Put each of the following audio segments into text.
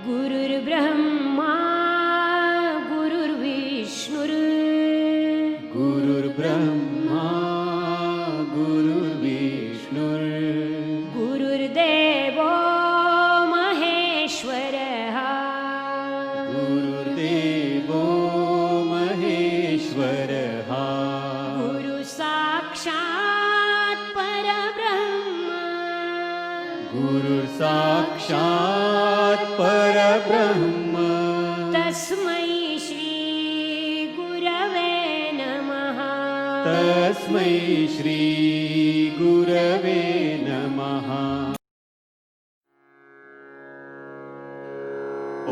गुरुर्ब्रह्मा गुरुर्विष्णुर् गुरुर्ब्रह्मा गुरुर्विष्णुर् गुरुर्देवो महेश्वरः गुरुर्देवो महेश्वरः गुरुसाक्षात् परब्रह्म गुरुर्साक्षात् परब्रह्म तस्मै श्री गुरवे नमः तस्मै श्री गुरवे नमः।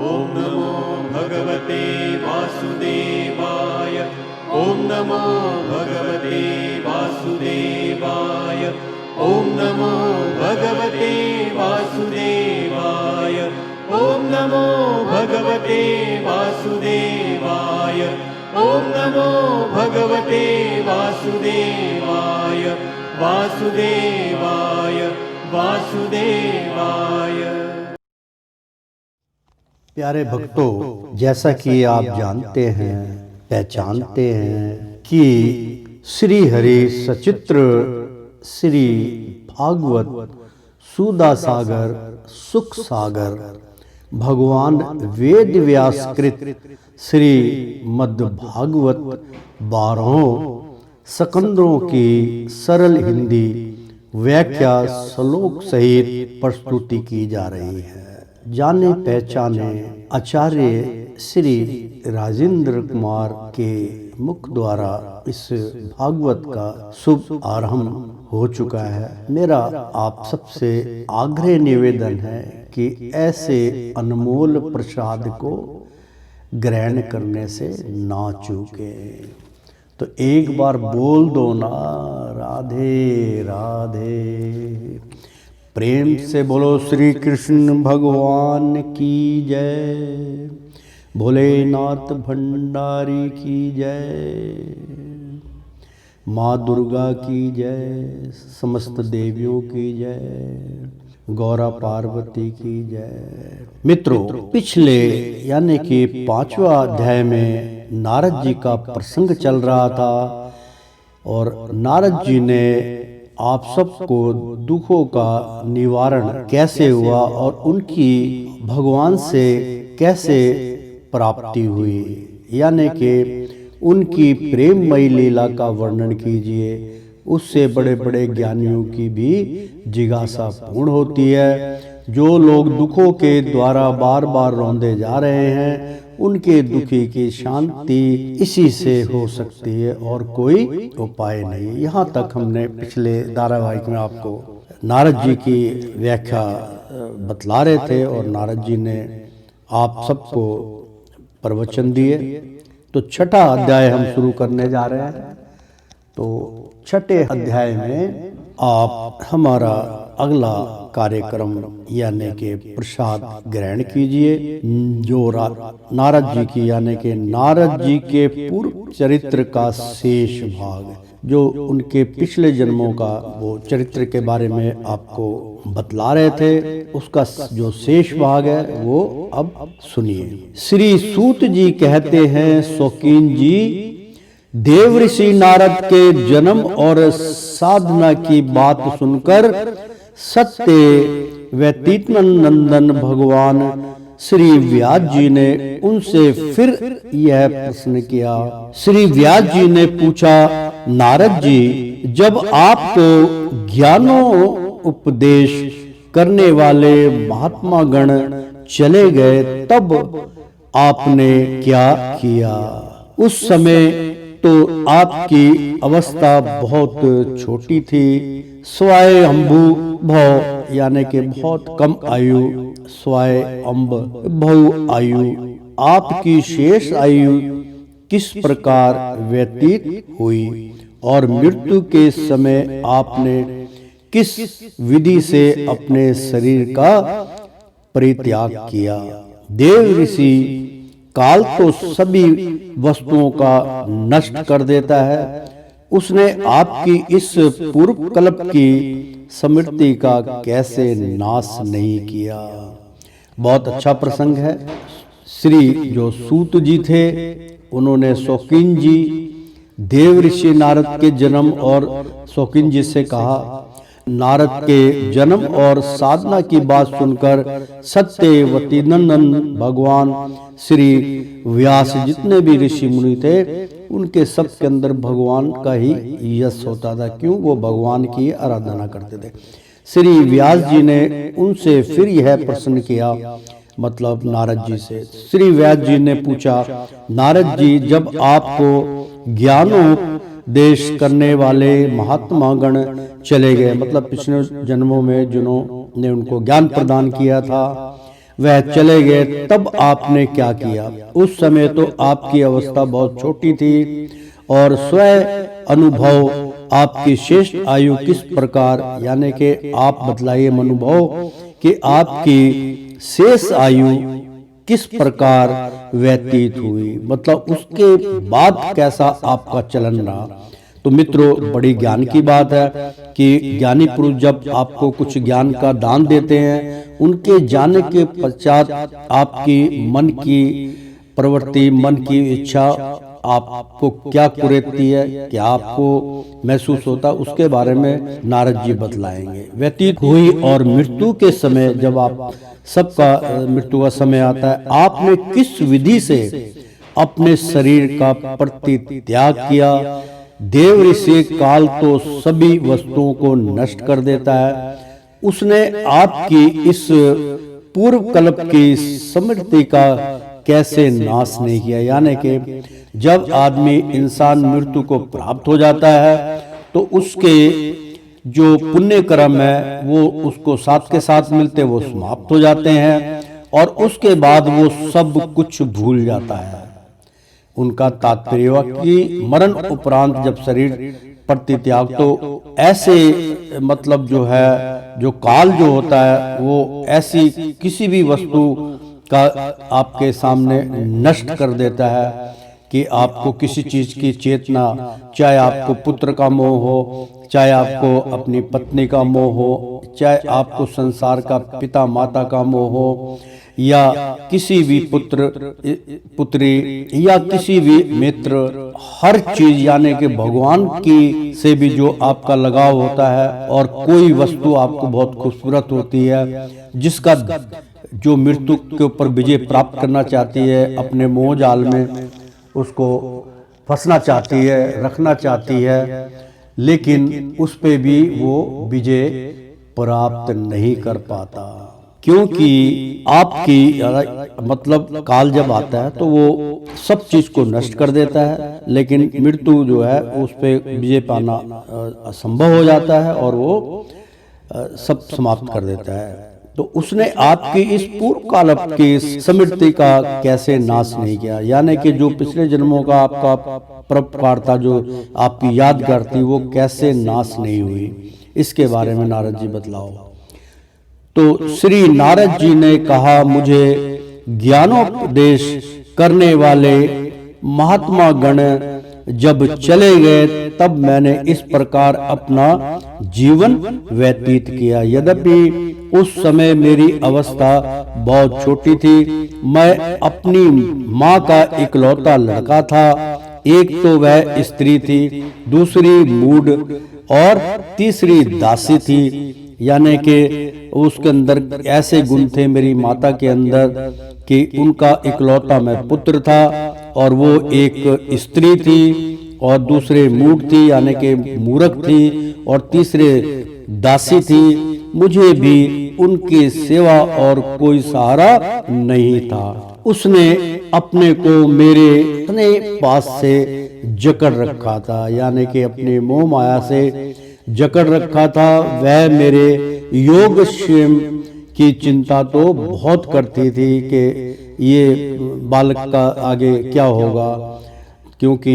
ॐ नमो भगवते वासुदेवाय ॐ नमो भगवते वासुदेवाय ॐ नमो भगवते वासुदेवाय ॐ नमो भगवते वासुदेवाय ॐ नमो भगवते वासुदेवाय वासुदेवाय वासुदेवाय। प्यारे भक्तों, जैसा कि आप जानते हैं, पहचानते हैं कि श्री हरि सचित्र श्री भागवत सुधा सागर सुख सागर भगवान वेद व्यासकृत श्री मद् भागवत 12 स्कंदों की सरल हिंदी व्याख्या श्लोक सहित प्रस्तुति की जा रही है। जाने पहचाने आचार्य श्री राजेंद्र कुमार के मुख द्वारा इस भागवत का शुभ आरंभ हो चुका है। मेरा आप सबसे आग्रह निवेदन है कि ऐसे अनमोल प्रसाद को ग्रहण करने से ना चूके। तो एक बार बोल दो ना, राधे राधे। प्रेम से बोलो श्री कृष्ण भगवान की जय, भोलेनाथ भंडारी की जय, माँ दुर्गा की जय, समस्त देवियों की जय, गौरा पार्वती की जय। मित्रों, पिछले यानी कि 5वां अध्याय में नारद जी का प्रसंग चल रहा था और नारद जी ने आप सबको दुखों का निवारण कैसे हुआ और उनकी भगवान से कैसे प्राप्ति हुई, यानी कि उनकी प्रेममयी लीला का वर्णन कीजिए। उससे बड़े बड़े ज्ञानियों की भी जिज्ञासा पूर्ण होती है। जो लोग दुखों के द्वारा बार बार रोंदे जा रहे हैं, उनके दुखी की शांति इसी से हो सकती है और कोई उपाय नहीं। यहाँ तक हमने पिछले धारावाहिक में आपको नारद जी की व्याख्या बतला रहे थे और नारद जी ने आप सबको प्रवचन दिए। तो 6ठा अध्याय हम शुरू करने जा रहे हैं। तो 6ठे अध्याय में आप हमारा अगला कार्यक्रम यानी कि प्रसाद ग्रहण कीजिए, जो नारद जी की यानी कि नारद जी के पूर्व चरित्र का शेष भाग, जो उनके पिछले जन्मों का वो चरित्र के बारे में आपको बतला रहे थे, उसका जो शेष भाग है वो अब सुनिए। श्री सूत जी कहते हैं, शौकीन जी, देव ऋषि नारद के जन्म और साधना की बात सुनकर सत्य व्यतीत नंदन भगवान श्री व्यास जी ने उनसे फिर यह प्रश्न किया। श्री व्यास जी ने पूछा, नारद जी, जब आपको ज्ञानो उपदेश करने वाले महात्मा गण चले गए, तब आपने क्या किया? उस समय तो आपकी अवस्था बहुत छोटी थी, स्वायंभू भव यानी कि बहुत कम आयु, स्वायंभ भव आयु। आपकी शेष आयु किस प्रकार व्यतीत हुई और मृत्यु के समय आपने किस विधि से अपने शरीर का परित्याग किया? देव ऋषि काल तो सभी वस्तुओं का नष्ट कर देता है, उसने आपकी इस पूर्व कल्प की स्मृति का कैसे नाश नहीं किया? बहुत अच्छा प्रसंग है। श्री जो सूत जी थे उन्होंने शौकीन जी देव ऋषि नारद के जन्म और शौकीन जी से कहा, नारद के जन्म और साधना की बात सुनकर सत्यवती नंदन भगवान श्री व्यास जितने भी ऋषि मुनि थे उनके सब के अंदर भगवान का ही यश होता था। क्यों? वो भगवान की आराधना करते थे। श्री व्यास जी ने उनसे फिर यह प्रश्न किया, मतलब नारद जी से। श्री व्यास जी ने पूछा, नारद जी, जब आपको ज्ञानोपदेश करने वाले महात्मा गण चले गए, मतलब पिछले जन्मों में जिन्होंने उनको ज्ञान प्रदान किया था वह चले गए, तब आपने क्या किया? उस समय तो आपकी अवस्था बहुत छोटी थी और स्वयं अनुभव आपकी शेष आयु किस प्रकार, यानी कि आप बतलाइए अनुभव कि आपकी शेष आयु किस प्रकार व्यतीत हुई, मतलब उसके बाद कैसा आपका चलन रहा। तो मित्रों, बड़ी ज्ञान की बात है कि ज्ञानी पुरुष जब आपको कुछ ज्ञान का दान देते हैं, उनके जाने के पश्चात आपकी मन की प्रवृत्ति, मन की इच्छा आपको क्या कुरेदती है, क्या आपको महसूस होता, उसके बारे में नारद जी बतलाएंगे। व्यतीत हुई और मृत्यु के समय, जब आप सबका मृत्यु का समय आता है, आपने किस विधि से अपने शरीर का परित्याग किया? देव ऋषि काल तो सभी वस्तुओं को नष्ट कर देता है, उसने आपकी इस पूर्व कल्प की स्मृति का कैसे नाश नहीं किया? यानी कि जब आदमी इंसान मृत्यु को प्राप्त हो जाता है तो उसके जो पुण्य कर्म है वो उसको साथ के साथ मिलते, वो समाप्त हो जाते हैं और उसके बाद वो सब कुछ भूल जाता है। उनका तात्पर्य हुआ कि मरण उपरांत जब शरीर परित्याग, तो ऐसे मतलब जो है, जो काल जो होता है वो ऐसी किसी भी वस्तु का आपके सामने नष्ट कर देता है कि आपको किसी चीज की चेतना, चाहे आपको पुत्र का मोह हो, चाहे आपको अपनी पत्नी का मोह हो, चाहे आपको संसार का पिता माता का मोह हो, या किसी भी पुत्र पुत्री या किसी भी मित्र, हर चीज यानी कि भगवान की से भी जो आपका लगाव होता है, और कोई वस्तु आपको बहुत खूबसूरत होती है जिसका जो मृत्यु के ऊपर विजय प्राप्त करना चाहती है, अपने मोह जाल में उसको फंसना चाहती है, रखना चाहती है, लेकिन उस पे भी वो विजय प्राप्त नहीं कर पाता, क्योंकि आपकी मतलब काल जब आता है तो वो सब चीज को नष्ट कर देता है, लेकिन मृत्यु जो है उस पे विजय पाना असंभव हो जाता है और वो सब समाप्त कर देता है। तो उसने आपकी इस पूर्व काल की स्मृति का कैसे नाश नहीं किया? यानी कि जो पिछले जन्मों का आपका परोपकार था, जो आपकी यादगार थी, वो कैसे नाश नहीं हुई, इसके बारे में नारद जी बतलाओ। तो श्री नारद जी ने कहा, मुझे ज्ञानोपदेश करने वाले महात्मा गण जब चले गए तब मैंने इस प्रकार अपना जीवन व्यतीत किया। यद्यपि उस समय मेरी अवस्था बहुत छोटी थी, मैं अपनी माँ का इकलौता लड़का था। एक तो वह स्त्री थी, दूसरी मूढ़ और तीसरी दासी थी। यानी कि उसके अंदर ऐसे गुण थे मेरी माता के अंदर कि उनका इकलौता मैं पुत्र था, और वो एक स्त्री थी और दूसरे मूढ़ थी यानी कि मूर्ख थी, और तीसरे दासी थी। मुझे भी उनकी सेवा और कोई सहारा नहीं था। उसने अपने को मेरे अपने पास से जकड़ रखा था, यानी कि अपने मोह माया से जकड़ रखा था। वह मेरे योगक्षेम की चिंता तो बहुत करती थी कि ये बालक का आगे क्या होगा, क्योंकि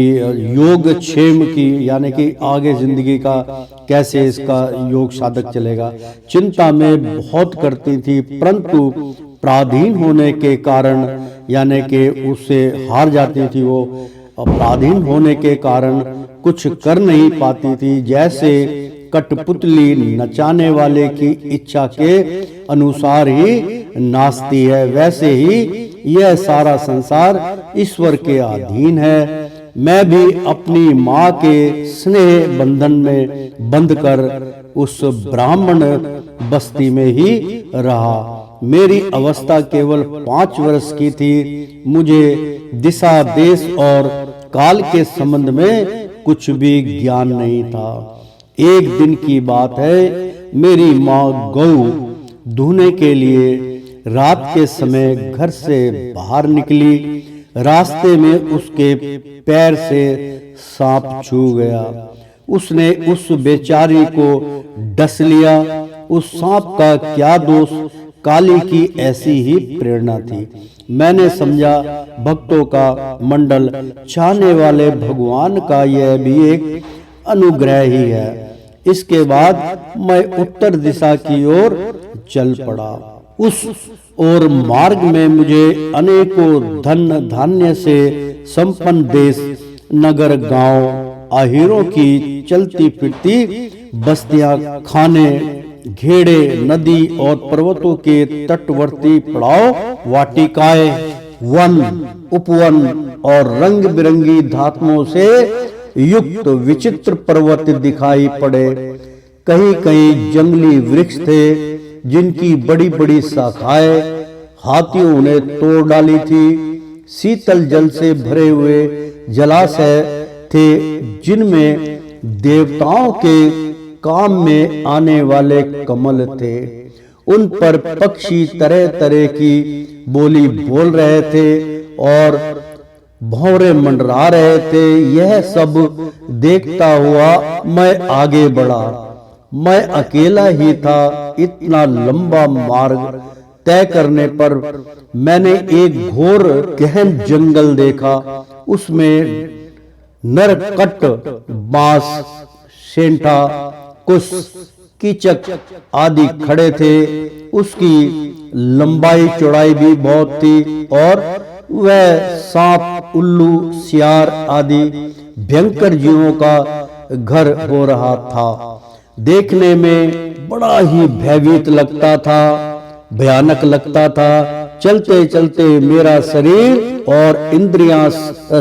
योगक्षेम की यानी कि आगे जिंदगी का कैसे इसका योग साधक चलेगा, चिंता में बहुत करती थी। परंतु पराधीन होने के कारण यानी कि उससे हार जाती थी, वो पराधीन होने के कारण कुछ कर नहीं पाती थी। जैसे कठपुतली नचाने वाले की इच्छा के अनुसार ही नाचती है, वैसे ही यह सारा संसार ईश्वर के अधीन है। मैं भी अपनी माँ के स्नेह बंधन में बंधकर उस ब्राह्मण बस्ती में ही रहा। मेरी अवस्था केवल 5 वर्ष की थी। मुझे दिशा, देश और काल के संबंध में कुछ भी ज्ञान नहीं था। एक दिन की बात है, मेरी माँ गऊ धोने के लिए रात के समय घर से बाहर निकली। रास्ते में उसके पैर से सांप छू गया। उसने उस बेचारी को डस लिया। उस सांप का क्या दोष, काली की ऐसी ही प्रेरणा थी। मैंने समझा भक्तों का मंडल चाहने वाले भगवान का यह भी एक अनुग्रह ही है। इसके बाद मैं उत्तर दिशा की ओर चल पड़ा। उस और मार्ग में मुझे अनेकों धन धान्य से संपन्न देश, नगर, गांव, आहिरों की चलती फिरती बस्तियां, खाने, घेड़े, नदी और पर्वतों के तटवर्ती पड़ाव, वाटिकाएं, वन, उपवन और रंग बिरंगी धातुओं से युक्त विचित्र पर्वत दिखाई पड़े। कहीं कहीं जंगली वृक्ष थे जिनकी बड़ी बड़ी शाखाएं हाथियों ने तोड़ डाली थी। शीतल जल से भरे हुए जलाशय थे जिनमें देवताओं के काम में आने वाले कमल थे। उन पर पक्षी तरह तरह की बोली बोल रहे थे और भौरे मंडरा रहे थे। यह सब देखता हुआ मैं आगे बढ़ा। मैं अकेला ही था। इतना लंबा मार्ग तय करने पर मैंने एक घोर गहन जंगल देखा। उसमें नरकट, बांस, सेंठा, कुश, कीचक आदि खड़े थे। उसकी लंबाई चौड़ाई भी बहुत थी और वह सांप, उल्लू, सियार आदि भयंकर जीवों का घर हो रहा था। देखने में बड़ा ही भयभीत लगता था, भयानक लगता था। चलते चलते मेरा शरीर और इंद्रियां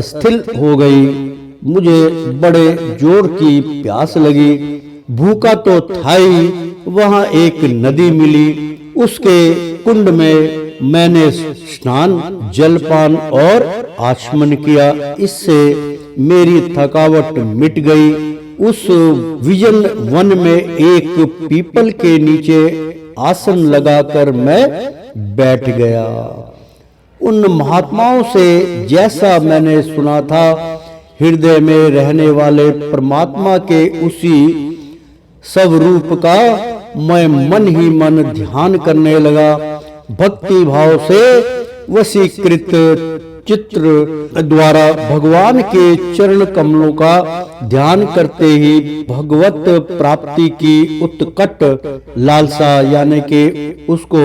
स्थिर हो गई। मुझे बड़े जोर की प्यास लगी। भूखा तो था ही। वहां एक नदी मिली। उसके कुंड में मैंने स्नान, जलपान और आचमन किया। इससे मेरी थकावट मिट गई। उस विजन वन में एक पीपल के नीचे आसन लगाकर मैं बैठ गया। उन महात्माओं से जैसा मैंने सुना था, हृदय में रहने वाले परमात्मा के उसी स्वरूप का मैं मन ही मन ध्यान करने लगा। भक्ति भाव से वशीकृत चित्र द्वारा भगवान के चरण कमलों का ध्यान करते ही भगवत प्राप्ति की उत्कट लालसा, यानी कि उसको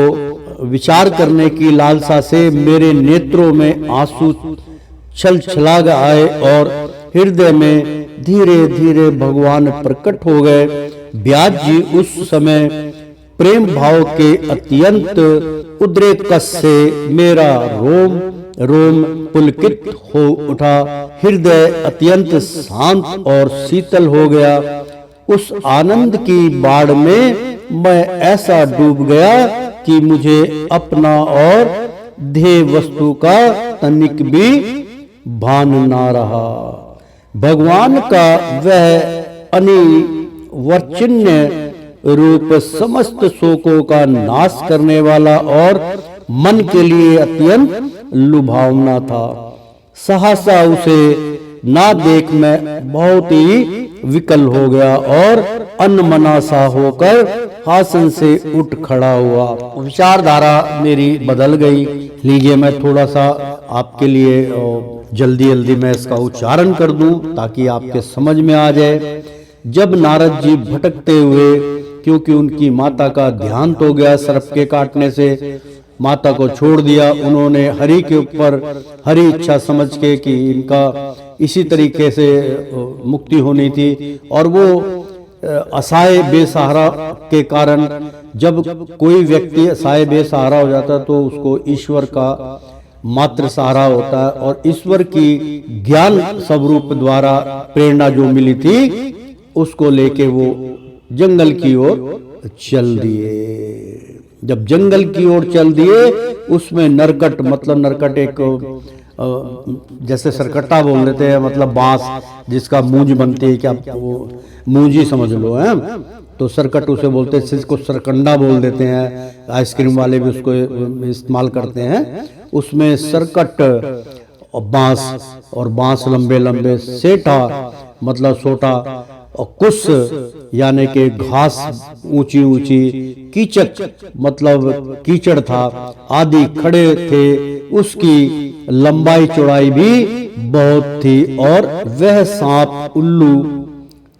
विचार करने की लालसा से मेरे नेत्रों में आंसू छलछला आए और हृदय में धीरे धीरे भगवान प्रकट हो गए। व्यास जी उस समय प्रेम भाव के अत्यंत उद्रेक से मेरा रोम रोम पुलकित हो उठा। हृदय अत्यंत शांत और शीतल हो गया। उस आनंद की बाढ़ में मैं ऐसा डूब गया कि मुझे अपना और ध्येय वस्तु का तनिक भी भान ना रहा। भगवान का वह अनिवर्चनीय रूप समस्त शोकों का नाश करने वाला और मन के लिए अत्यंत लुभावना था। सहसा उसे ना देख मैं बहुत ही विकल हो गया और अनमना सा होकर आसन से उठ खड़ा हुआ। विचारधारा मेरी बदल गई। लीजिए मैं थोड़ा सा आपके लिए जल्दी जल्दी मैं इसका उच्चारण कर दूं ताकि आपके समझ में आ जाए। जब नारद जी भटकते हुए, क्योंकि उनकी माता का देहांत हो गया सर्प के काटने से, माता को छोड़ दिया। उन्होंने हरि के ऊपर हरि इच्छा समझ के कि इनका इसी तरीके से मुक्ति होनी थी और वो असहाय बेसहारा के कारण जब कोई व्यक्ति असहाय बेसहारा हो जाता है तो उसको ईश्वर का मात्र सहारा होता है, और ईश्वर की ज्ञान स्वरूप द्वारा प्रेरणा जो मिली थी उसको लेके वो जंगल की ओर चल दिए। जब जंगल की ओर चल दिए उसमें नरकट, मतलब नरकट एक जैसे सरकट्टा बोल देते हैं, मतलब बांस जिसका मूंज बनती है, क्या वो मूंजी समझ लो है, तो सरकट उसे बोलते हैं, जिसको सरकंडा बोल देते हैं, आइसक्रीम वाले भी उसको इस्तेमाल करते हैं। उसमें सरकट और बांस लंबे लंबे, सेठा मतलब सोटा, और कुस यानी कि घास ऊंची ऊंची, कीचक मतलब कीचड़ था आदि खड़े थे, उसकी लंबाई चौड़ाई भी बहुत थी, और वह सांप, उल्लू,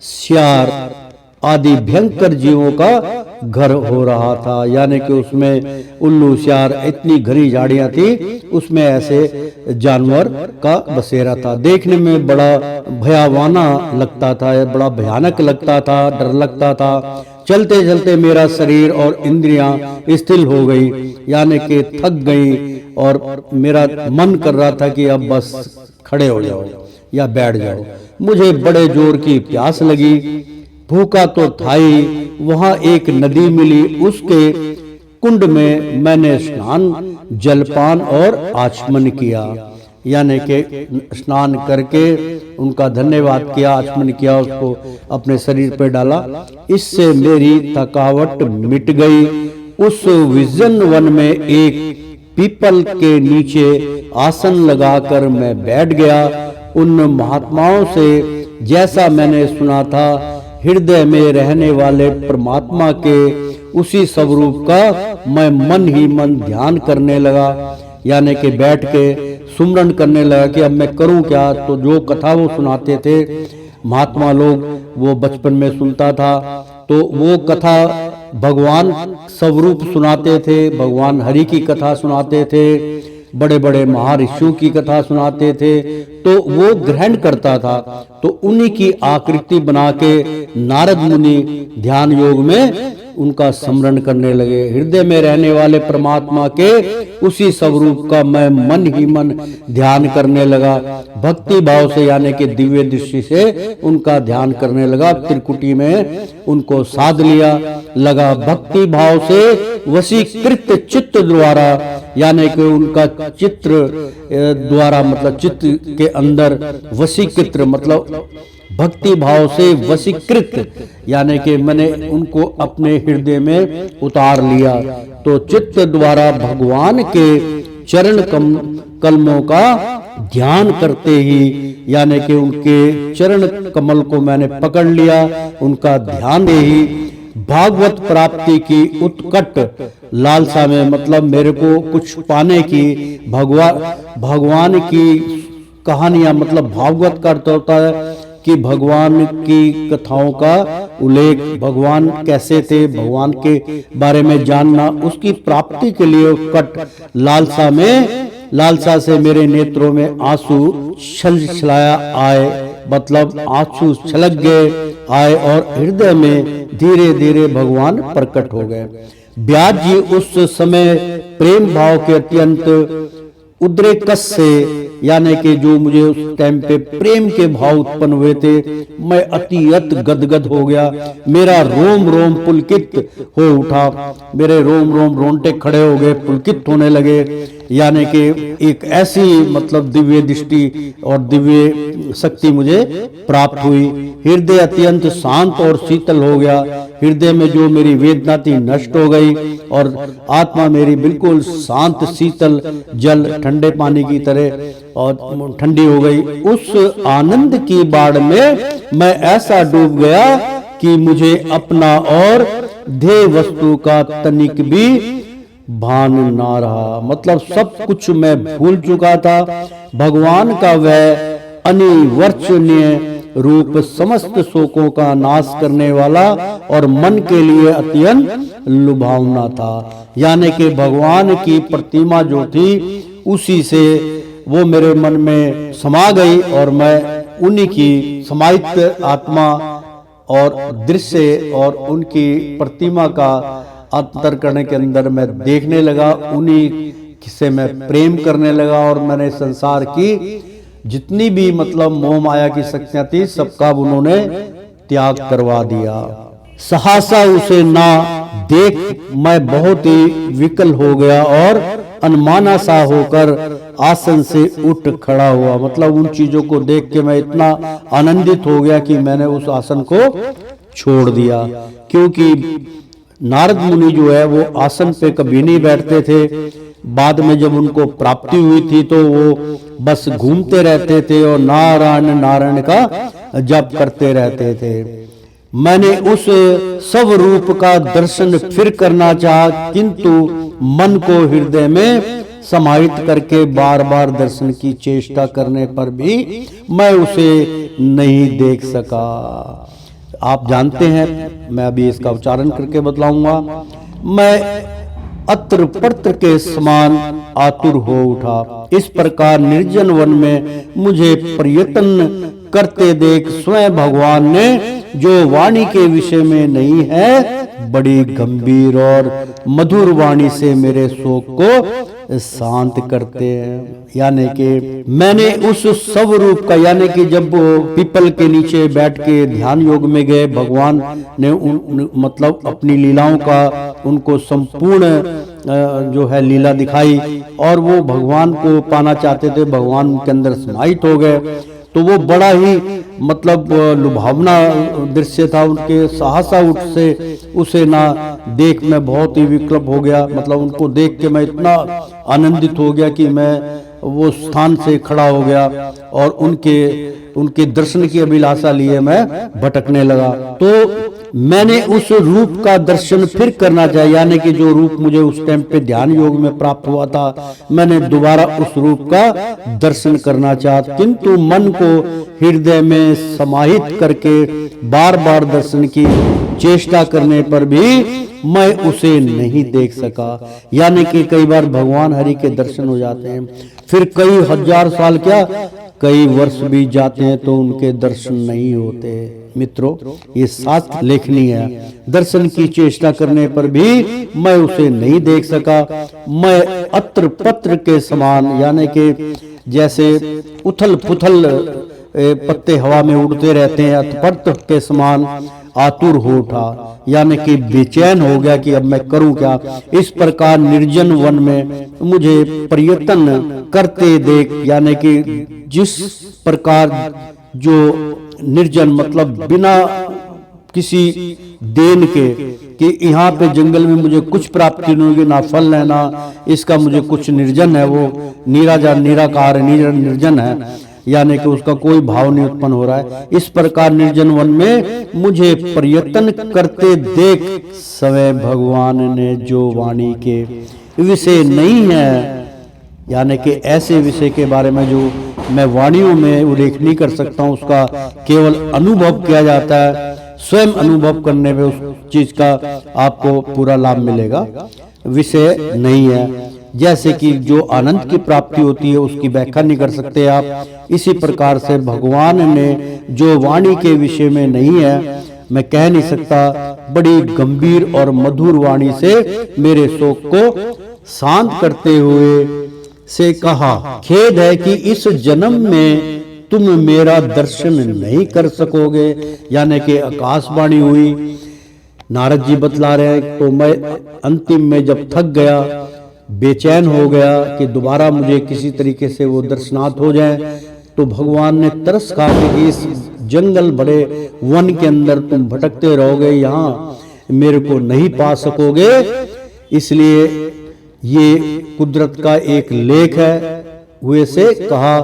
सियार आदि भयंकर जीवों का घर हो रहा था। यानी कि उसमें उल्लू, सियार, इतनी घनी झाड़ियां थी, उसमें ऐसे जानवर का बसेरा था। देखने में बड़ा भयावाना लगता था, बड़ा भयानक लगता था, डर लगता था। चलते चलते मेरा शरीर और इंद्रियां स्थिर हो गई, यानी कि थक गई, और मेरा मन कर रहा था कि अब बस खड़े हो जाओ या बैठ जाओ। मुझे बड़े जोर की प्यास लगी, भूखा तो था ही। वहां एक नदी मिली, उसके कुंड में मैंने स्नान, जलपान और आचमन किया, यानी कि स्नान करके उनका धन्यवाद किया, आचमन किया, उसको अपने शरीर पर डाला। इससे मेरी थकावट मिट गई। उस विजन वन में एक पीपल के नीचे आसन लगाकर मैं बैठ गया। उन महात्माओं से जैसा मैंने सुना था, हृदय में रहने वाले परमात्मा के उसी स्वरूप का मैं मन ही मन ध्यान करने लगा, यानी कि बैठ के सुमरन करने लगा कि अब मैं करूं क्या। तो जो कथा वो सुनाते थे महात्मा लोग, वो बचपन में सुनता था, तो वो कथा भगवान स्वरूप सुनाते थे, भगवान हरि की कथा सुनाते थे, बड़े बड़े महर्षियों की कथा सुनाते थे, तो वो ग्रहण करता था। तो उन्हीं की आकृति बना के नारद मुनि ध्यान योग में उनका स्मरण करने लगे। हृदय में रहने वाले परमात्मा के उसी स्वरूप का मैं मन ही मन ध्यान करने लगा, भक्ति भाव से, यानी कि दिव्य दृष्टि से उनका ध्यान करने लगा। त्रिकुटी में उनको साध लिया, लगा भक्ति भाव से वशीकृत चित्त द्वारा, यानी कि उनका चित्र द्वारा, मतलब चित्त के अंदर वशीकृत मतलब भक्ति भाव से वशीकृत, यानी कि मैंने उनको अपने हृदय में उतार लिया। तो चित्त द्वारा भगवान के चरण कमलों का ध्यान करते ही, यानी कि उनके चरण कमल को मैंने पकड़ लिया, उनका ध्यान दे ही भागवत प्राप्ति की उत्कट लालसा में, मतलब मेरे को कुछ पाने की, भगवान की कहानियां, मतलब भागवत का अर्थ होता है कि भगवान की कथाओं का उल्लेख, भगवान कैसे थे, भगवान के बारे में जानना, उसकी प्राप्ति के लिए उत्कट लालसा से मेरे नेत्रों में आंसू छलछलाया आए, मतलब आंसू छलक गए आए, और हृदय में धीरे धीरे भगवान प्रकट हो गए। व्यास जी उस समय प्रेम भाव के अत्यंत उद्रेकस से, यानी कि जो मुझे उस टाइम पे प्रेम के भाव उत्पन्न हुए थे, मैं अतियत गदगद हो गया, मेरा रोम रोम पुलकित हो उठा, मेरे रोम रोम रोंगटे खड़े हो गए, पुलकित होने लगे, यानी कि एक ऐसी मतलब दिव्य दृष्टि और दिव्य शक्ति मुझे प्राप्त हुई। हृदय अत्यंत शांत और शीतल हो गया, हृदय में जो मेरी वेदना थी नष्ट हो गई, और आत्मा मेरी बिल्कुल शांत शीतल जल, ठंडे पानी की तरह और ठंडी हो गई। उस आनंद की बाढ़ में मैं ऐसा डूब गया कि मुझे अपना और ध्येय वस्तु का तनिक भी भान ना रहा, मतलब सब कुछ मैं भूल चुका था। भगवान का वह अनिवर्चनीय रूप समस्त शोकों का नाश करने वाला और मन के लिए अत्यंत लुभावना था, यानी कि भगवान की प्रतिमा जो थी उसी से वो मेरे मन में समा गई, और मैं उन्हीं की समाहित आत्मा और दृश्य और उनकी प्रतिमा का अंतर करने के अंदर मैं देखने लगा, उन्हीं से मैं प्रेम करने लगा और मैंने संसार की जितनी भी मतलब मोह माया की शक्तियां थी सबका उन्होंने त्याग करवा दिया। सहसा उसे ना देख मैं बहुत ही विकल हो गया और अनमाना सा होकर आसन से उठ खड़ा हुआ। मतलब उन चीजों को देख के मैं इतना आनंदित हो गया कि मैंने उस आसन को छोड़ दिया, क्योंकि नारद मुनि जो है वो आसन पे कभी नहीं बैठते थे। बाद में जब उनको प्राप्ति हुई थी तो वो बस घूमते रहते थे और नारायण नारायण का जप करते रहते थे। मैंने उस सब रूप का दर्शन फिर करना चाहा, किंतु मन को हृदय में समाहित करके बार बार दर्शन की चेष्टा करने पर भी मैं उसे नहीं देख सका। आप जानते हैं, मैं अभी इसका उच्चारण करके बतलाऊंगा। मैं अत्र पत्र के समान आतुर हो उठा। इस प्रकार निर्जन वन में मुझे प्रयत्न करते देख स्वयं भगवान ने, जो वाणी के विषय में नहीं है, बड़ी गंभीर और मधुर वाणी से मेरे शोक को शांत करते हैं। यानी कि मैंने उस सब रूप का, यानी कि जब पीपल के नीचे बैठ के ध्यान योग में गए, भगवान ने मतलब अपनी लीलाओं का उनको संपूर्ण जो है लीला दिखाई और वो भगवान को पाना चाहते थे, भगवान उनके अंदर समाहित हो गए। तो वो बड़ा ही मतलब लुभावना दृश्य था। उनके सहसा उठ से उसे ना देख मैं बहुत ही विकल्प हो गया। मतलब उनको देख के मैं इतना आनंदित हो गया कि मैं वो स्थान से खड़ा हो गया और उनके दर्शन की अभिलाषा लिए मैं भटकने लगा। तो मैंने उस रूप का दर्शन फिर करना चाहिए, यानी कि जो रूप मुझे उस टाइम पे ध्यान योग में प्राप्त हुआ था, मैंने दोबारा उस रूप का दर्शन करना चाहा, किंतु मन को हृदय में समाहित करके बार बार दर्शन की चेष्टा करने पर भी मैं उसे नहीं देख सका। यानी कि कई बार भगवान हरि के दर्शन हो जाते हैं, फिर कई हजार साल क्या कई वर्ष बीत जाते हैं तो उनके दर्शन नहीं होते। मित्रों, ये साथ लेखनी है। दर्शन की चेष्टा करने पर भी मैं उसे नहीं देख सका। मैं अत्र पत्र के समान, यानी कि जैसे उथल पुथल पत्ते हवा में उड़ते रहते हैं, अतपत्र के समान आतुर हो उठा, यानी कि बेचैन हो गया कि अब मैं करूं क्या। इस प्रकार निर्जन वन में मुझे प्रयत्न करते देख, यानी कि जिस प्रकार जो निर्जन मतलब बिना किसी देन के, कि यहाँ पे जंगल में मुझे कुछ प्राप्ति नहीं होगी, ना फल है ना इसका, मुझे कुछ निर्जन है, वो निराकार निर्जन है, यानी कि उसका कोई भाव नहीं उत्पन्न हो रहा है। इस प्रकार निर्जन वन में मुझे प्रयत्न करते देख स्वयं भगवान ने जो वाणी के विषय नहीं है, यानी कि ऐसे विषय के बारे में जो मैं वाणियों में उल्लेख नहीं कर सकता हूँ, उसका केवल अनुभव किया जाता है। स्वयं अनुभव करने में उस चीज का आपको पूरा लाभ मिलेगा, विषय नहीं है। जैसे कि जो आनंद की प्राप्ति होती है उसकी व्याख्या नहीं कर सकते आप, इसी प्रकार से भगवान ने जो वाणी के विषय में नहीं है, मैं कह नहीं सकता, बड़ी गंभीर और मधुर वाणी से मेरे शोक को शांत करते हुए से कहा, खेद है कि इस जन्म में तुम मेरा दर्शन नहीं कर सकोगे। यानी कि आकाशवाणी हुई, नारद जी बतला रहे हैं। तो मैं अंतिम में जब थक गया, बेचैन हो गया कि दोबारा मुझे किसी तरीके से वो दर्शनार्थ हो जाए, तो भगवान ने तरस खा के इस जंगल बड़े वन के अंदर तुम भटकते रहोगे, यहाँ मेरे को नहीं पा सकोगे। इसलिए ये कुदरत का एक लेख है। हुए से कहा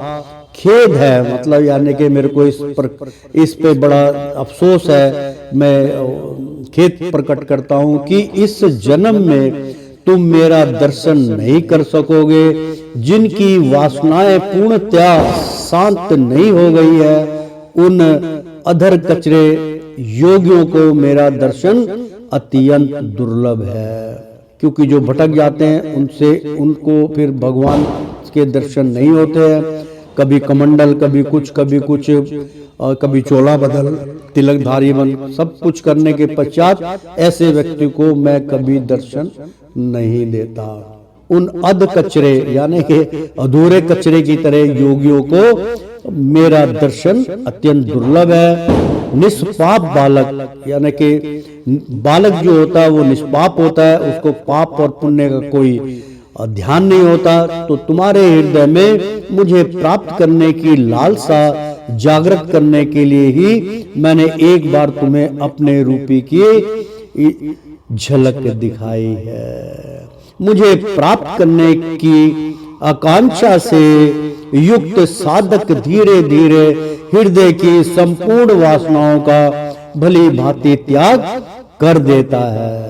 खेद है, मतलब यानी कि मेरे को इस पे बड़ा अफसोस है, मैं खेद प्रकट करता हूँ कि इस जन्म में तुम मेरा दर्शन नहीं कर सकोगे। जिनकी वासनाएं पूर्णतया शांत नहीं हो गई है, उन अधर कचरे योगियों को मेरा दर्शन अत्यंत दुर्लभ है। क्योंकि जो भटक जाते हैं उनको फिर भगवान के दर्शन नहीं होते हैं। कभी कमंडल, कभी कुछ कभी चोला बदल, तिलकधारी बन, सब कुछ करने के पश्चात ऐसे व्यक्ति को मैं कभी दर्शन नहीं देता। उन अध कचरे यानी कि अधूरे कचरे की तरह योगियों को मेरा दर्शन अत्यंत दुर्लभ है। निष्पाप बालक यानी कि बालक जो होता है वो निष्पाप होता है, उसको पाप और पुण्य का कोई ध्यान नहीं होता। तो तुम्हारे हृदय में मुझे प्राप्त करने की लालसा जागृत करने के लिए ही मैंने एक बार तुम्हें अपने रूपी की झलक दिखाई है। मुझे प्राप्त करने की आकांक्षा से युक्त साधक धीरे धीरे हृदय की संपूर्ण वासनाओं का भली भांति त्याग कर देता है।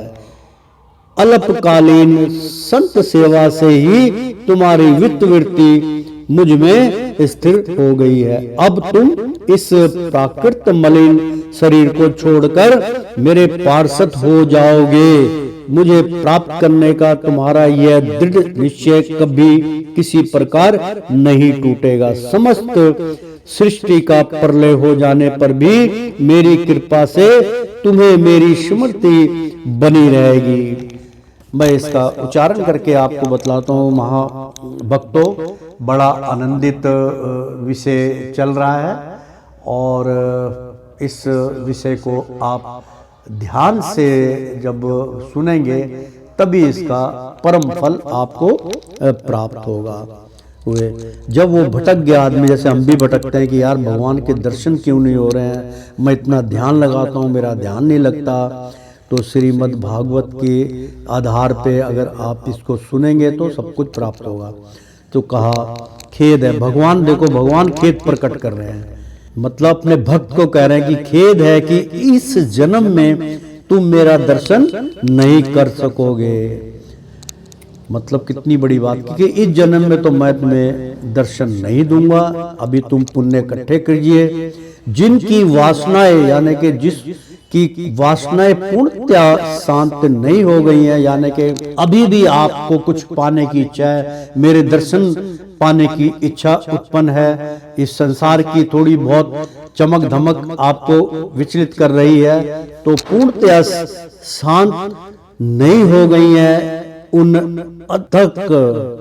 अल्पकालीन संत सेवा से ही तुम्हारी वित्तवृत्ति मुझ में स्थिर हो गई है। अब तुम इस प्राकृत मलिन शरीर को छोड़कर मेरे पार्षद हो जाओगे। मुझे प्राप्त करने का तुम्हारा यह दृढ़ निश्चय कभी किसी प्रकार नहीं टूटेगा। समस्त सृष्टि का प्रलय हो जाने पर भी मेरी कृपा से तुम्हें मेरी स्मृति बनी रहेगी। मैं इसका उच्चारण करके आपको बतलाता हूँ। महाभक्तों, बड़ा आनंदित विषय चल रहा है और इस विषय को आप ध्यान से जब सुनेंगे तभी इसका परम फल आपको प्राप्त होगा। हुए जब वो भटक गया आदमी, जैसे हम भी भटकते हैं कि यार भगवान के दर्शन क्यों नहीं हो रहे हैं, मैं इतना ध्यान लगाता हूँ मेरा ध्यान नहीं लगता, तो श्रीमद् भागवत के आधार पे अगर आप इसको सुनेंगे तो सब कुछ प्राप्त होगा। तो कहा खेद है, भगवान देखो भगवान खेद प्रकट कर रहे हैं, मतलब अपने भक्त को कह रहे हैं कि खेद है कि इस जन्म में तुम मेरा दर्शन नहीं कर सकोगे। मतलब कितनी बड़ी बात, क्योंकि इस जन्म में तो मैं तुम्हें दर्शन नहीं दूंगा। अभी तुम पुण्य इकट्ठे कीजिए। जिनकी वासनाएं यानी कि जिसकी वासनाएं पूर्णतया शांत नहीं हो गई हैं, यानी कि अभी भी आपको कुछ पाने की इच्छा है, मेरे दर्शन पाने की इच्छा उत्पन्न है, इस संसार की थोड़ी बहुत चमक धमक आपको विचलित कर रही है, तो पूर्णतया शांत नहीं हो गई है, उन अधक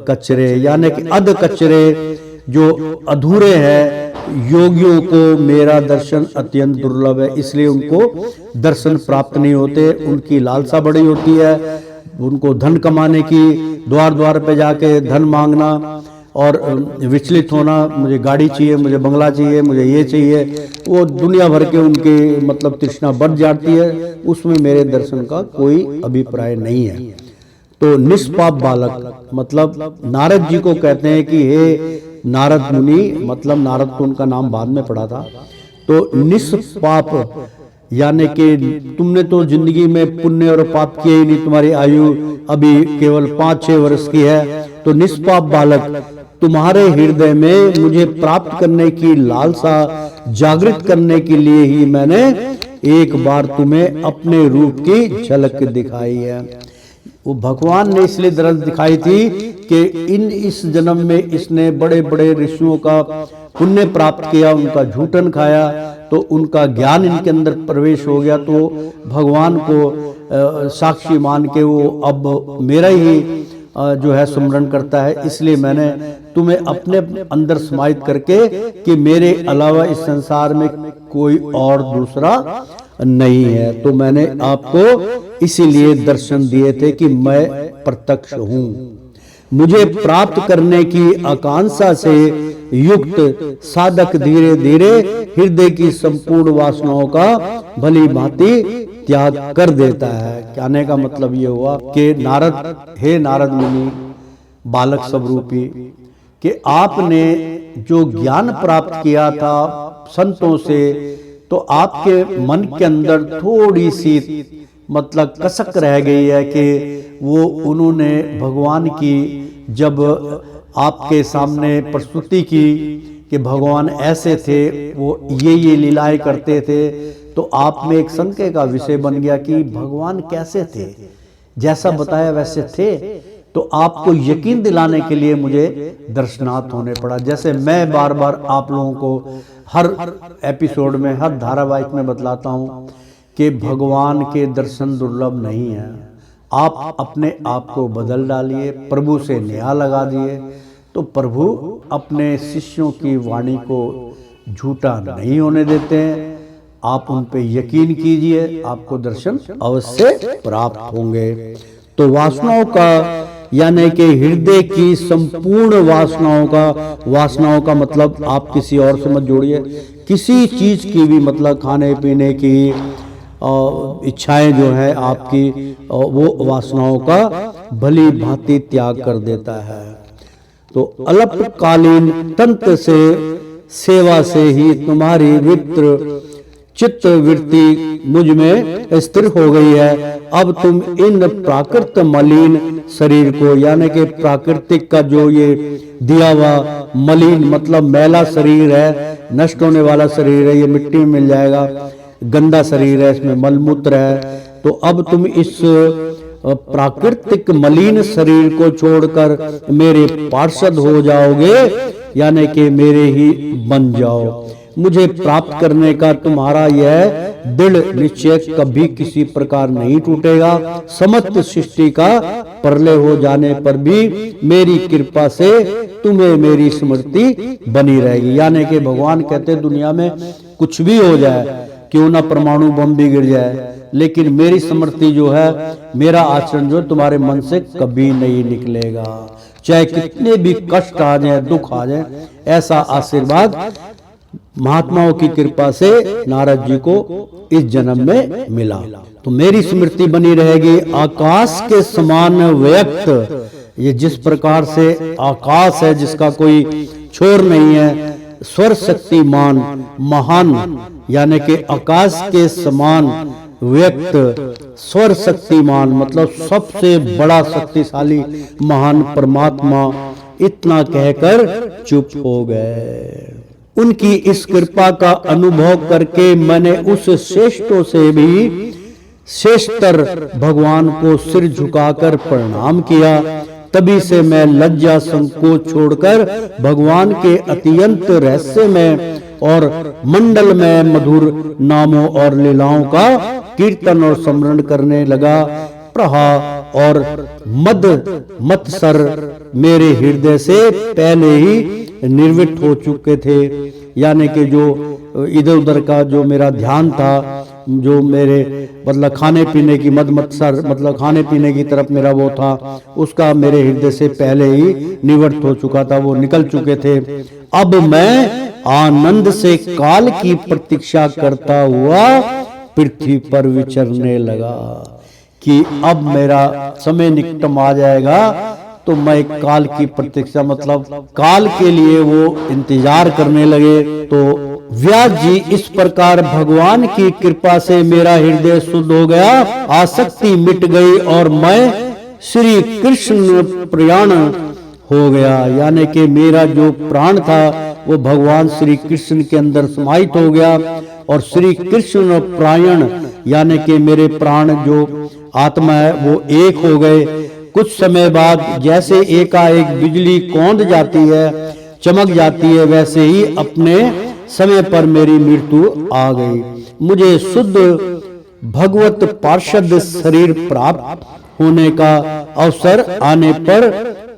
कचरे यानी कि अध कचरे जो अधूरे हैं योगियों को मेरा दर्शन अत्यंत दुर्लभ है, इसलिए उनको दर्शन प्राप्त नहीं होते। उनकी लालसा बड़ी होती है, उनको धन कमाने की, द्वार द्वार पे जाके धन मांगना और विचलित होना, मुझे गाड़ी चाहिए, मुझे बंगला चाहिए, मुझे ये चाहिए, वो दुनिया भर के उनके मतलब तृष्णा बढ़ जाती है, उसमें मेरे दर्शन का कोई अभिप्राय नहीं है। तो निष्पाप बालक मतलब नारद जी को कहते हैं कि हे नारद मुनि, मतलब नारद तो उनका नाम बाद में पड़ा था, तो निष्पाप यानी कि तुमने तो जिंदगी में पुण्य और पाप किए ही नहीं, तुम्हारी आयु अभी केवल 5-6 वर्ष की है, तो निष्पाप बालक तुम्हारे हृदय में मुझे प्राप्त करने की लालसा जागृत करने के लिए ही मैंने एक बार तुम्हें अपने रूप की झलक दिखाई है। वो भगवान ने इसलिए दरस दिखाई थी कि इस जन्म में इसने बड़े बड़े ऋषियों का पुण्य प्राप्त किया, उनका झूठन खाया, तो उनका ज्ञान इनके अंदर प्रवेश हो गया, तो भगवान को साक्षी मान के वो अब मेरा ही जो है स्मरण करता है। इसलिए मैंने तुम्हें अपने अंदर समाहित करके कि मेरे अलावा इस संसार में कोई और दूसरा नहीं है, तो मैंने आपको इसीलिए दर्शन दिए थे कि मैं प्रत्यक्ष हूँ। मुझे प्राप्त करने की आकांक्षा से युक्त साधक धीरे धीरे हृदय की संपूर्ण वासनाओं का भली भांति त्याग कर देता है। कहने का मतलब ये हुआ कि नारद, हे नारद मुनि बालक स्वरूपी, कि आपने जो ज्ञान प्राप्त किया था संतों से, तो आपके मन के अंदर थोड़ी सी मतलब कसक रह गई है कि वो उन्होंने भगवान की जब आपके सामने प्रस्तुति की कि भगवान ऐसे थे, वो ये लीलाएं करते थे, तो आप में एक संशय का विषय बन गया कि भगवान कैसे थे, जैसा बताया वैसे थे तो आपको यकीन दिलाने के लिए मुझे दर्शनार्थ होने पड़ा। जैसे मैं बार बार आप लोगों को हर एपिसोड में, हर धारावाहिक में बतलाता हूँ कि भगवान के दर्शन दुर्लभ नहीं है। आप अपने आप को बदल डालिए, प्रभु से नेहा लगा दिए, तो प्रभु अपने शिष्यों की वाणी को झूठा नहीं होने देते हैं। आप उन पे यकीन कीजिए, आपको दर्शन अवश्य प्राप्त होंगे। तो वासनाओं का यानी कि हृदय की संपूर्ण वासनाओं का मतलब आप किसी और से मत जोड़िए। किसी चीज की भी, मतलब खाने पीने की इच्छाएं जो है आपकी, वो वासनाओं का भली भांति त्याग कर देता है। तो अल्पकालीन तंत्र से सेवा से ही तुम्हारी वित्र चित्त वृत्ति मुझ में स्थिर हो गई है। अब तुम इन प्राकृत मलिन शरीर को, यानी कि प्राकृतिक का जो ये दिया हुआ मलिन मतलब मैला शरीर है, नष्ट होने वाला शरीर है, ये मिट्टी में मिल जाएगा, गंदा शरीर है, इसमें मलमूत्र है। तो अब तुम इस प्राकृतिक मलिन शरीर को छोड़कर मेरे पार्षद हो जाओगे, यानी कि मेरे ही बन जाओ। मुझे प्राप्त करने का तुम्हारा यह दृढ़ निश्चय कभी किसी प्रकार नहीं टूटेगा। समस्त सृष्टि का प्रलय हो जाने पर भी मेरी कृपा से तुम्हें मेरी स्मृति बनी रहेगी। यानी कि भगवान कहते दुनिया में कुछ भी हो जाए, क्यों ना परमाणु बम भी गिर जाए, लेकिन मेरी स्मृति जो है, मेरा आचरण जो तुम्हारे मन से कभी नहीं निकलेगा, चाहे कितने भी कष्ट आ जाए, दुख आ जाए। ऐसा आशीर्वाद महात्माओं की कृपा से नारद जी को इस जन्म में मिला। तो मेरी स्मृति बनी रहेगी। आकाश के समान व्यक्त, ये जिस प्रकार से आकाश है जिसका कोई छोर नहीं है, स्वर शक्तिमान महान, यानी कि आकाश के समान व्यक्त स्वर शक्तिमान मतलब सबसे बड़ा शक्तिशाली महान परमात्मा, इतना कहकर चुप हो गए। उनकी इस कृपा का अनुभव करके मैंने उस श्रेष्ठों से भी श्रेष्ठतर भगवान को सिर झुकाकर प्रणाम किया। तभी से मैं लज्जा संकोच छोड़कर भगवान के अत्यंत रहस्य में और मंडल में मधुर नामों और लीलाओं का कीर्तन और स्मरण करने लगा। प्रहा और मत्सर मेरे हृदय से पहले ही निर्वित हो चुके थे, यानी कि जो इधर उधर का जो मेरा ध्यान था, जो मेरे मतलब खाने पीने की मत्सर मतलब खाने पीने की तरफ मेरा वो था, उसका मेरे हृदय से पहले ही निवृत्त हो चुका था, वो निकल चुके थे। अब मैं आनंद से काल की प्रतीक्षा करता हुआ पृथ्वी पर विचरने लगा कि अब मेरा समय निकटम आ जाएगा, तो मैं काल की प्रतीक्षा मतलब काल के लिए वो इंतजार करने लगे। तो व्यास जी इस प्रकार भगवान की कृपा से मेरा हृदय शुद्ध हो गया, आसक्ति मिट गई और मैं श्री कृष्ण प्रयाण हो गया, यानी कि मेरा जो प्राण था वो भगवान श्री कृष्ण के अंदर समाहित हो गया और श्री कृष्ण प्रायण यानी कि मेरे प्राण जो आत्मा है वो एक हो गए। कुछ समय बाद जैसे एकाएक बिजली कौंध जाती है, चमक जाती है, वैसे ही अपने समय पर मेरी मृत्यु आ गई। मुझे शुद्ध भगवत पार्षद शरीर प्राप्त होने का अवसर आने पर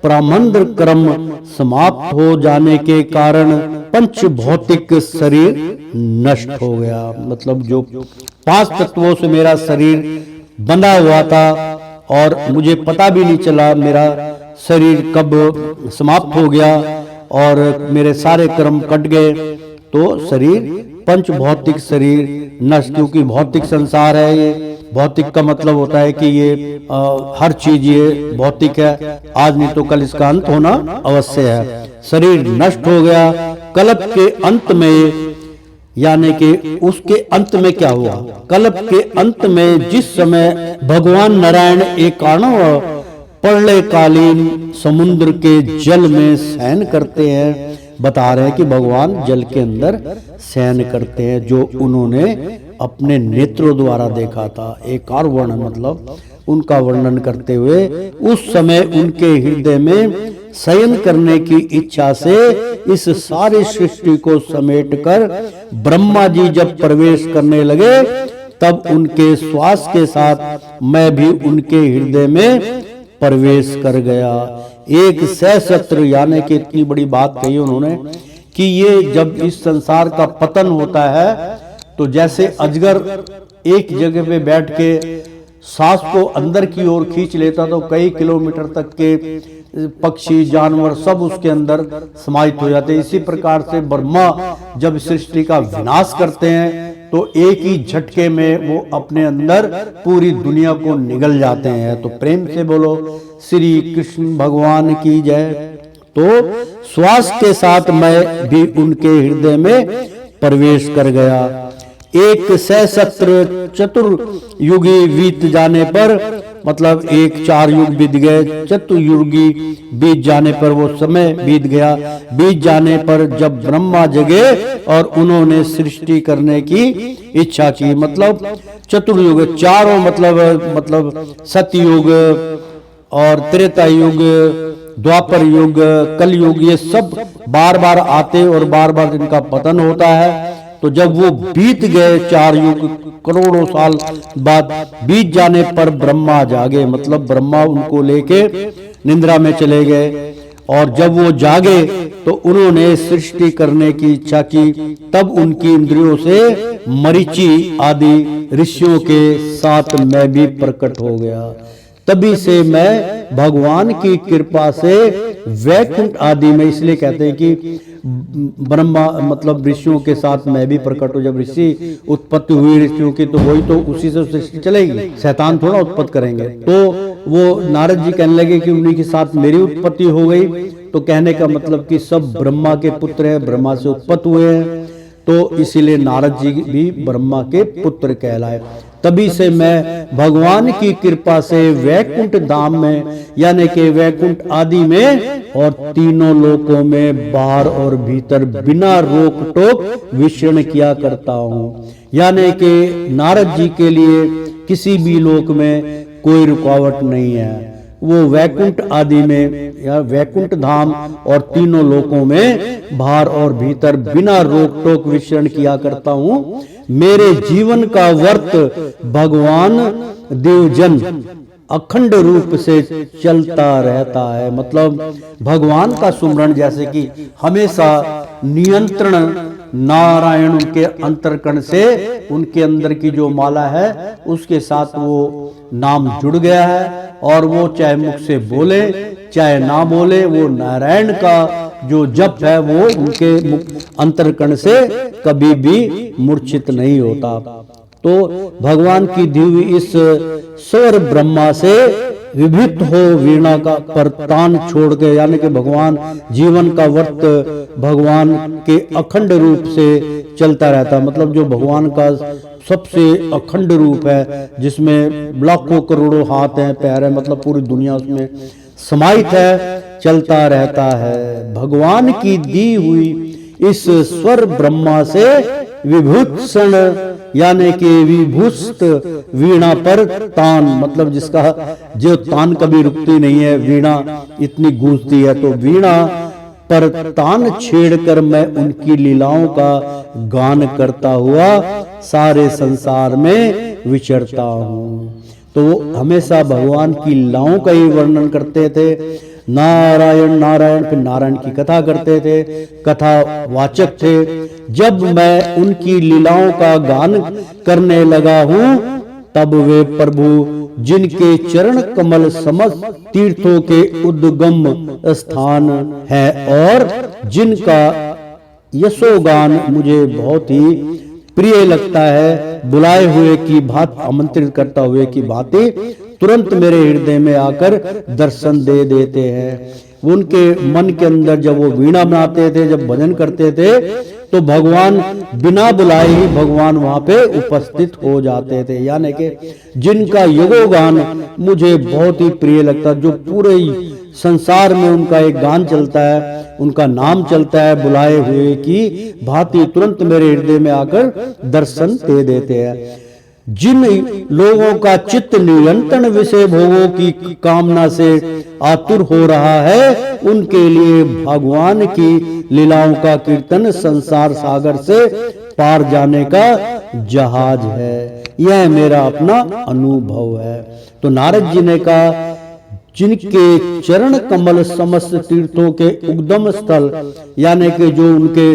प्रारंभ क्रम समाप्त हो जाने के कारण पंच भौतिक शरीर नष्ट हो गया। मतलब जो 5 तत्वों से मेरा शरीर बंधा हुआ था और मुझे पता भी नहीं चला मेरा शरीर कब समाप्त हो गया और मेरे सारे कर्म कट गए। तो शरीर पंच भौतिक शरीर नष्ट, क्योंकि भौतिक संसार है ये। भौतिक का मतलब होता है कि ये हर चीज ये भौतिक है, आज नहीं तो कल इसका अंत होना अवश्य है। शरीर नष्ट हो गया। कल्प के अंत में यानी कि उसके अंत में क्या हुआ, कल्प के अंत में जिस समय भगवान नारायण एकाणव प्रलयकालीन समुद्र के जल में शयन करते हैं, बता रहे हैं कि भगवान जल के अंदर शयन करते हैं, जो उन्होंने अपने नेत्रों द्वारा देखा था। एकार वर्ण मतलब उनका वर्णन करते हुए, उस समय उनके हृदय में शयन करने की इच्छा से इस सारी सृष्टि को समेटकर ब्रह्मा जी जब प्रवेश करने लगे, तब उनके श्वास के साथ मैं भी उनके हृदय में प्रवेश कर गया। एक सहस्त्र, यानी कि इतनी बड़ी बात कही उन्होंने कि ये जब इस संसार का पतन होता है तो जैसे अजगर एक जगह पे बैठ के सांस को अंदर की ओर खींच लेता तो कई किलोमीटर तक के पक्षी जानवर सब उसके अंदर समाहित हो जाते हैं। इसी प्रकार से ब्रह्मा जब सृष्टि का विनाश करते हैं तो एक ही झटके में वो अपने अंदर पूरी दुनिया को निगल जाते हैं। तो प्रेम से बोलो श्री कृष्ण भगवान की जय। तो श्वास के साथ मैं भी उनके हृदय में प्रवेश कर गया। एक सहस्त्र चतुर्युगी बीत जाने पर, मतलब एक 4 युग बीत गए, चतुर्युगी बीत जाने पर वो समय बीत गया। बीत जाने पर जब ब्रह्मा जगे और उन्होंने सृष्टि करने की इच्छा की, मतलब चतुर्युग चारों, मतलब सतयुग और त्रेता युग, द्वापर युग, कलयुग, ये सब बार बार आते और बार बार इनका पतन होता है। तो जब वो बीत गए 4 युग, करोड़ों साल बाद बीत जाने पर ब्रह्मा जागे, मतलब ब्रह्मा उनको लेके निद्रा में चले गए। और जब वो जागे तो उन्होंने सृष्टि करने की इच्छा की। तब उनकी इंद्रियों से मरीचि आदि ऋषियों के साथ मैं भी प्रकट हो गया। तभी से मैं भगवान की कृपा से वैकुंठ आदि में, इसलिए कहते हैं कि ब्रह्मा मतलब ऋषियों के साथ मैं भी प्रकट हूं। जब ऋषि उत्पत्ति हुई ऋषियों की तो वही तो उसी से सृष्टि चलेगी, शैतान थोड़ा उत्पत्ति करेंगे। तो वो नारद जी कहने लगे कि उन्हीं के साथ मेरी उत्पत्ति हो गई। तो कहने का मतलब कि सब ब्रह्मा के पुत्र हैं, ब्रह्मा से उत्पत्ति हुए हैं, तो इसीलिए नारद जी भी ब्रह्मा के पुत्र कहलाए। तभी से मैं भगवान की कृपा से वैकुंठ धाम में, यानी कि वैकुंठ आदि में और तीनों लोकों में बाहर और भीतर बिना रोक टोक विचरण किया करता हूँ। यानी कि नारद जी के लिए किसी भी लोक में कोई रुकावट नहीं है। वो वैकुंठ आदि में या वैकुंठ धाम और तीनों लोकों में बाहर और भीतर बिना रोक टोक विचरण किया करता हूँ। मेरे जीवन का वर्त भगवान देवजन अखंड रूप से चलता रहता है। मतलब भगवान का सुमरण जैसे कि हमेशा नियंत्रण नारायण के अंतरकण से उनके अंदर की जो माला है उसके साथ वो नाम जुड़ गया है, और वो चाहे मुख से बोले चाहे ना बोले, वो नारायण का जो जप है वो उनके मुख अंतरकण से कभी भी मूर्छित नहीं होता। तो भगवान की दी हुई इस स्वर ब्रह्मा से विभुत हो वीणा का परतान छोड़ के, यानी कि भगवान जीवन का वर्त भगवान के अखंड रूप से चलता रहता। मतलब जो भगवान का सबसे अखंड रूप है जिसमें लाखों करोड़ों हाथ हैं, पैर हैं, मतलब पूरी दुनिया उसमें समाहित है, चलता रहता है। भगवान की दी हुई इस स्वर ब्रह्मा से विभूषण यानी कि विभूषित वीणा पर तान, मतलब जिसका जो तान कभी रुकती नहीं है, वीणा इतनी गूंजती है। तो वीणा पर तान छेड़कर मैं उनकी लीलाओं का गान करता हुआ सारे संसार में विचरता हूँ। तो वो हमेशा भगवान की लीलाओं का ही वर्णन करते थे। नारायण नारायण, फिर नारायण की कथा करते थे, कथा वाचक थे। जब मैं उनकी लीलाओं का गान करने लगा हूँ तब वे प्रभु जिनके चरण कमल समस्त तीर्थों के उद्गम स्थान है और जिनका यशोगान मुझे बहुत ही प्रिय लगता है, बुलाए हुए की बात, आमंत्रित करता हुए की बातें तुरंत मेरे हृदय में आकर दर्शन दे देते हैं। उनके मन के अंदर जब वो वीणा बनाते थे, जब भजन करते थे, तो भगवान बिना बुलाए ही भगवान वहां पे उपस्थित हो जाते थे। यानी कि जिनका योगोगान मुझे बहुत ही प्रिय लगता, जो पूरे संसार में उनका एक गान चलता है, उनका नाम चलता है, बुलाए हुए की भांति तुरंत मेरे हृदय में आकर दर्शन दे देते हैं। जिन लोगों का चित्त निरंतर विषय भोगों की कामना से आतुर हो रहा है, उनके लिए भगवान की लीलाओं का कीर्तन संसार सागर से पार जाने का जहाज है। यह मेरा अपना अनुभव है। तो नारद जी ने कहा, जिनके चरण कमल समस्त तीर्थों के उद्गम स्थल, यानी कि जो उनके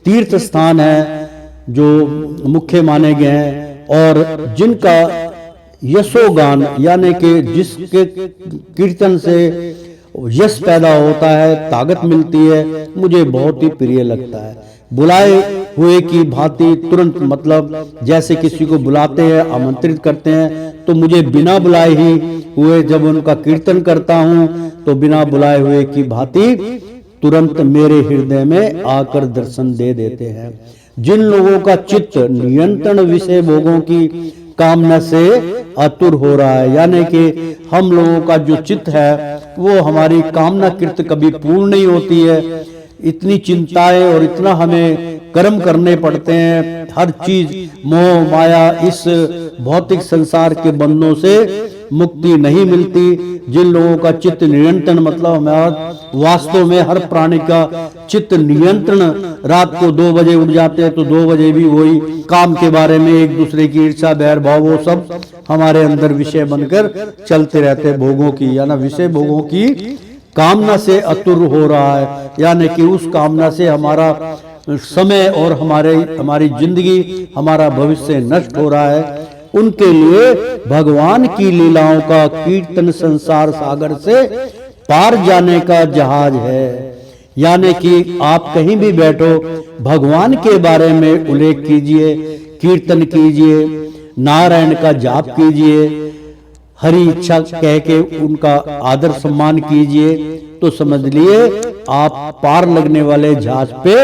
तीर्थ स्थान है जो मुख्य माने गए हैं, और जिनका यशोगान यानी कि जिसके कीर्तन से यश पैदा होता है, ताकत मिलती है, मुझे बहुत ही प्रिय लगता है। बुलाए हुए की भांति तुरंत, मतलब जैसे किसी को बुलाते हैं, आमंत्रित करते हैं, तो मुझे बिना बुलाए ही हुए जब उनका कीर्तन करता हूं तो बिना बुलाए हुए की भांति तुरंत मेरे हृदय में आकर दर्शन दे देते हैं। जिन लोगों का चित्त नियंत्रण विषय भोगों की कामना से आतुर हो रहा है, यानी कि हम लोगों का जो चित्त है वो हमारी कामना कृत कभी पूर्ण नहीं होती है। इतनी चिंताएं और इतना हमें कर्म करने पड़ते हैं, हर चीज मोह माया इस भौतिक संसार के बंधनों से मुक्ति नहीं मिलती। जिन लोगों का चित्त नियंत्रण, मतलब हमारा वास्तव में हर प्राणी का चित्त नियंत्रण, रात को 2 बजे उठ जाते हैं तो 2 बजे भी वही काम के बारे में, एक दूसरे की ईर्ष्या बैर भाव, वो सब हमारे अंदर विषय बनकर चलते रहते हैं भोगों की, यानी विषय भोगों की कामना से आतुर हो रहा है, यानी कि उस कामना से हमारा समय और हमारी जिंदगी, हमारा भविष्य नष्ट हो रहा है। उनके लिए भगवान की लीलाओं का कीर्तन संसार सागर से पार जाने का जहाज है। यानी कि आप कहीं भी बैठो, भगवान के बारे में उल्लेख कीजिए, कीर्तन कीजिए, नारायण का जाप कीजिए, हरि इच्छा कह के उनका आदर सम्मान कीजिए, तो समझ लिए आप पार लगने वाले जहाज पे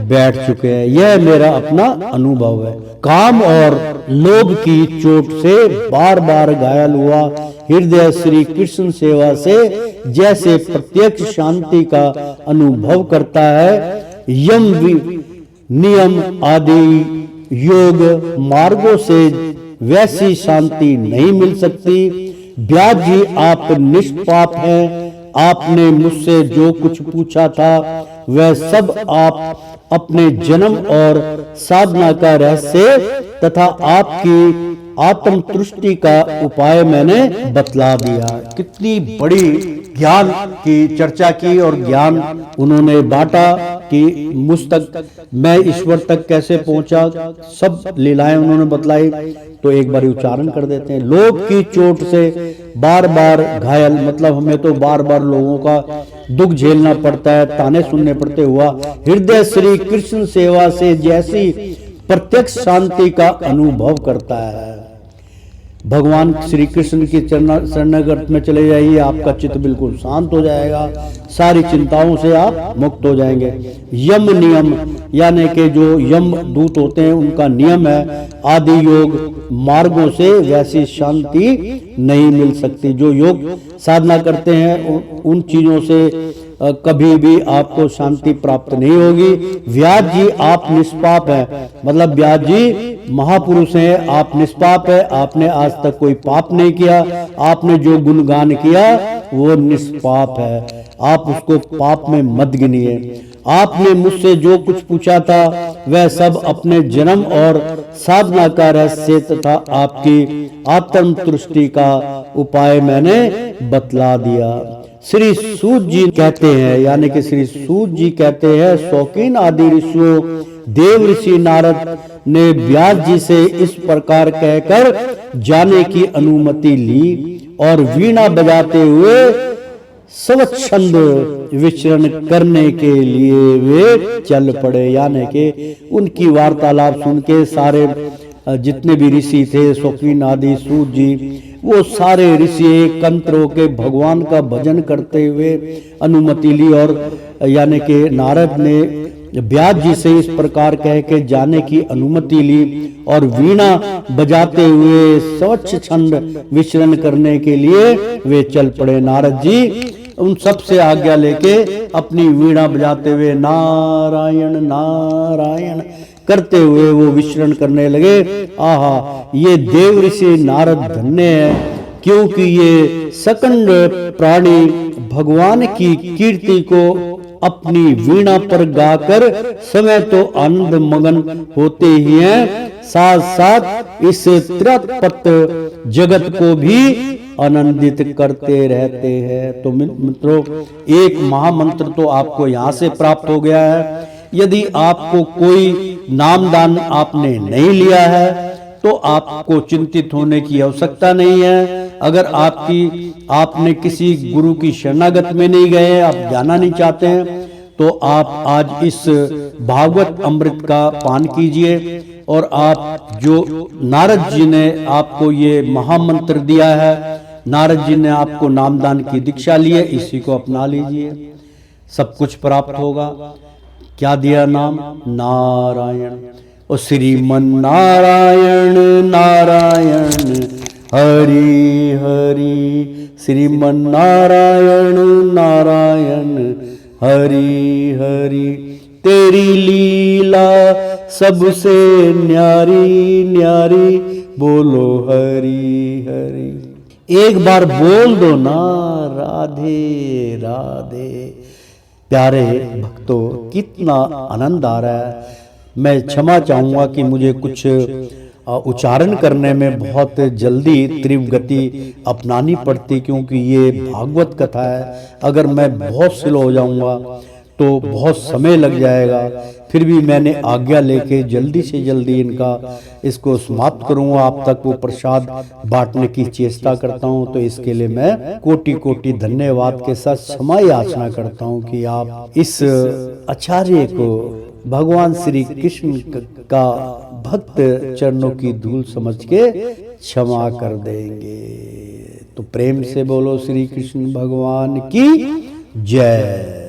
बैठ चुके हैं। यह मेरा अपना अनुभव है। काम और लोभ की चोट से बार बार घायल हुआ हृदय श्री कृष्ण सेवा से जैसे प्रत्यक्ष शांति का अनुभव करता है, यम नियम आदि योग मार्गों से वैसी शांति नहीं मिल सकती। व्यास जी, आप निष्पाप हैं। आपने मुझसे जो कुछ पूछा था वह सब आप अपने जन्म और साधना का रहस्य तथा आपकी आत्म तुष्टि का उपाय मैंने बतला दिया। कितनी बड़ी ज्ञान की चर्चा की और ज्ञान उन्होंने बांटा कि मुझ तक, मैं ईश्वर तक कैसे पहुंचा, सब लीलाएं उन्होंने बतलाई। तो एक बार उच्चारण कर देते हैं। लोभ की चोट से बार बार घायल, मतलब हमें तो बार बार लोगों का दुख झेलना पड़ता है, ताने सुनने पड़ते हुआ हृदय श्री कृष्ण सेवा से जैसी प्रत्यक्ष शांति का अनुभव करता है। भगवान श्री कृष्ण की शरणागत में चले जाइए, आपका चित्त बिल्कुल शांत हो जाएगा, सारी चिंताओं से आप मुक्त हो जाएंगे। यम नियम, यानी कि जो यम दूत होते हैं उनका नियम है, आदि योग मार्गों से वैसी शांति नहीं मिल सकती। जो योग साधना करते हैं उन चीजों से कभी भी आपको शांति प्राप्त नहीं होगी। व्यास जी, आप निष्पाप हैं, मतलब व्यास जी महापुरुष हैं, आप निष्पाप है, आपने आज तक कोई पाप नहीं किया, आपने जो गुणगान किया वो निष्पाप है, आप उसको पाप में मत गिनिए। आपने मुझसे जो कुछ पूछा था वह सब अपने जन्म और साधना का रहस्य तथा आपकी आत्म तुष्टि का उपाय मैंने बतला दिया। श्री सूत जी कहते हैं, यानी कि श्री सूत जी कहते हैं, शौकीन आदि ऋषियों देव ऋषि नारद ने व्यास जी से इस प्रकार कहकर जाने की अनुमति ली और वीणा बजाते हुए स्वच्छंद विचरण करने के लिए वे चल पड़े। यानी कि उनकी वार्तालाप सुन के सारे जितने भी ऋषि थे, शौकीन आदि सूत जी, वो सारे ऋषि कंत्रों के भगवान का भजन करते हुए अनुमति ली और यानी कि नारद ने व्यास जी से इस प्रकार कह के जाने की अनुमति ली और वीणा बजाते हुए स्वच्छ छंद विचरण करने के लिए वे चल पड़े। नारद जी उन सब से आज्ञा लेके अपनी वीणा बजाते हुए नारायण नारायण करते हुए वो विचरण करने लगे। आहा, ये देव ऋषि नारद धन्य है, क्योंकि ये सकंड प्राणी भगवान की कीर्ति को अपनी वीणा पर गाकर समय तो आनंद मगन होते ही हैं, साथ साथ इस त्रिपत जगत को भी आनंदित करते रहते हैं। तो मित्रों, एक महामंत्र तो आपको यहाँ से प्राप्त हो गया है। यदि आपको कोई नामदान आपने नहीं लिया है तो आपको चिंतित होने की आवश्यकता नहीं है। अगर आपने किसी गुरु की शरणागत में नहीं गए, आप जाना नहीं चाहते हैं, तो आप आज इस भागवत अमृत का पान कीजिए और आप जो नारद जी ने आपको ये महामंत्र दिया है, नारद जी ने आपको नामदान की दीक्षा ली है, इसी को अपना लीजिए, सब कुछ प्राप्त होगा। क्या दिया नाम? नारायण। और श्रीमन नारायण नारायण हरि हरि, श्रीमन नारायण नारायण हरि हरि, तेरी लीला सबसे न्यारी न्यारी, बोलो हरि हरि। एक बार बोल दो ना, राधे राधे। प्यारे भक्तों, कितना आनंद आ रहा है। मैं क्षमा चाहूँगा कि मुझे कुछ उच्चारण करने में बहुत जल्दी तीव्र गति अपनानी पड़ती, क्योंकि ये भागवत कथा है। अगर मैं बहुत स्लो हो जाऊँगा तो बहुत समय लग जाएगा। फिर भी मैंने आज्ञा लेके जल्दी से जल्दी इसको समाप्त करूँगा, आप तक वो प्रसाद बांटने की चेष्टा करता हूँ। तो इसके लिए मैं कोटि कोटि धन्यवाद के साथ क्षमा याचना करता हूँ कि आप इस आचार्य को भगवान श्री कृष्ण का भक्त चरणों की धूल समझ के क्षमा कर देंगे। तो प्रेम से बोलो श्री कृष्ण भगवान की जय।